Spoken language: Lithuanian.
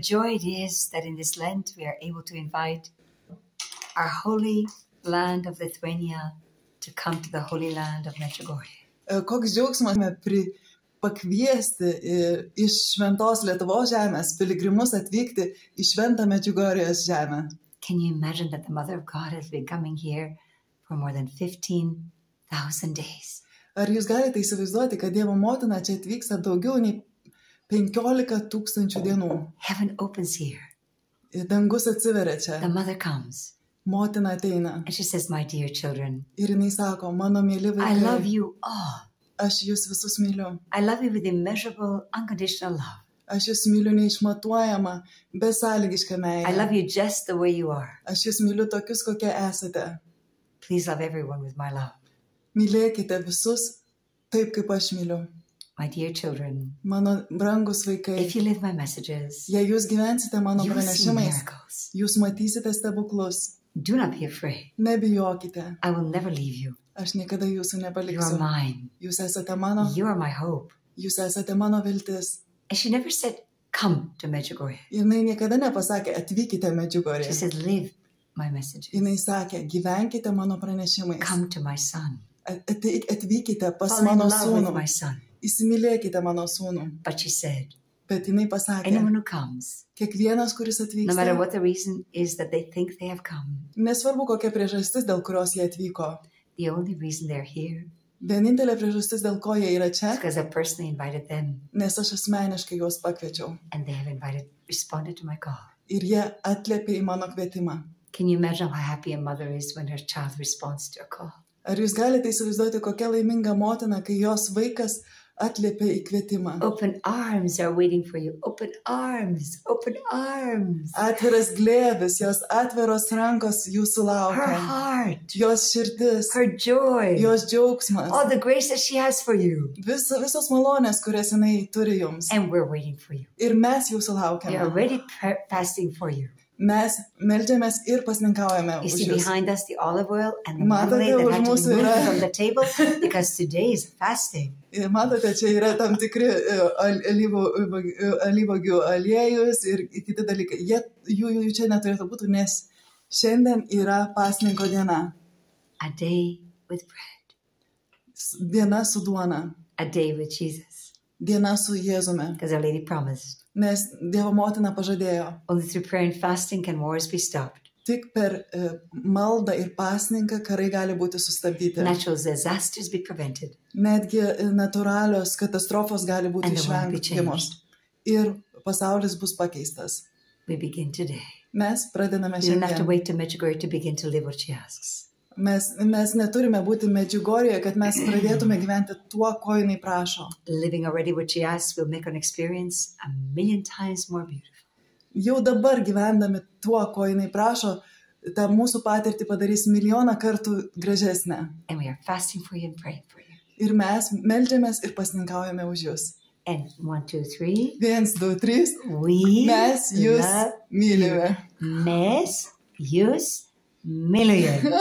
Joy it is that in this Lent we are able to invite our holy land of Lithuania to come to the holy land of Medjugorje. Koks džiaugsmas pakviesti iš šventos Lietuvos žemės piligrimus atvykti į šventą Medžiugorjės žemę. Can you imagine that the Mother of God has been coming here for more than 15,000 days? Ar jūs galite įsivaizduoti, kad Dievo motina čia atvyksta daugiau nei 15,000 dienų? Heaven opens here. Dangus atsiveria čia. The Mother comes. Motina ateina. And she says, my dear children, Ir jinai sako, mano mėly vaikai, I love you all. aš jūs visus myliu. I love you with immeasurable, unconditional love. Aš jūs myliu neišmatuojama, besąlygiška meilė. I love you just the way you are. Aš jūs myliu tokius, kokie esate. Please love everyone with my love. Mylėkite visus taip, kaip aš myliu. My dear children, Mano brangus vaikai, if you live my messages, jei jūs gyvensite mano you will see pranešimais, miracles. jūs matysite stebuklus. Do not be afraid. Nebijokite, I will never leave you. aš niekada jūsų You are nepaliksiu. mine. Jūs esate mano, You are my hope. jūs esate mano viltis. And she never said, come to Medjugorje. Jinai niekada nepasakė, atvykite She Medžiugorje. said, live my messages. Jinai sakė, gyvenkite mano pranešimais. Come to my son. Atvykite pas Fall in mano love with sūnų. my son. Įsimylėkite mano sūnų. But she said, Bet jinai pasakė, anyone who comes, kiekvienas, kuris no matter atvyksta, what the reason is that they think they have come, nesvarbu kokia priežastis, dėl kurios jie atvyko. the only reason they're here Vienintelė priežastis, dėl ko jie yra is čia, because I personally invited them nes aš asmeniškai juos pakviečiau. and they have responded to my call. Ir jie atliepė į mano kvietimą. Can you imagine how happy a mother is when her child responds to a call? Ar jūs galite įsivaizduoti, kokia laiminga motina, kai jos vaikas atliepė į kvietimą? Open arms are waiting for you. Open arms, open arms. Atviras glėbis, jos atviros rankos jūsų Her laukia. heart, Jos širdis, her joy, jos džiaugsmas, all the grace that she has for you. visos malonės, kurias jinai turi jums. And we're waiting for you. Ir mes jūsų We are laukiame. already fasting for you. Mes meldžiamės ir pasninkaujame You už see jūs. behind us the olive oil and the Matote, marmalade that už had to mūsų be moved yra- from the table because today is fasting. Ir matote, čia yra tam tikri alyvuogių aliejus ir kiti dalykai. Jų čia neturėtų būti, nes šiandien yra pasninko diena. A day with bread. Diena su duona. A day with Jesus. Diena su Jėzumi. Because Our Lady promised. Nes Dievo motina pažadėjo. Only through prayer and fasting can wars be stopped. Tik per maldą ir pasninką karai gali būti sustabdyti. Natural disasters be prevented. Netgi natūralios katastrofos gali būti And the world be išvengiamos. Ir pasaulis bus pakeistas. We begin today. Mes pradedame You don't have to šiandien. wait to Medjugorje to begin to live what she asks. Mes neturime būti Medžiugorje, kad mes pradėtume gyventi tuo, ko jinai prašo. Living already what she asks will make an experience 1,000,000 times more beautiful. Jau dabar gyvendami tuo, ko jinai prašo, tą mūsų patirtį padarys milijoną kartų gražesnę. And we are fasting for you and praying for you. Ir mes meldžiamės ir pasninkaujame už jūs. And 1, 2, 3. 1, 2, 3. We Mes jūs love mylime. Mes jūs mylime.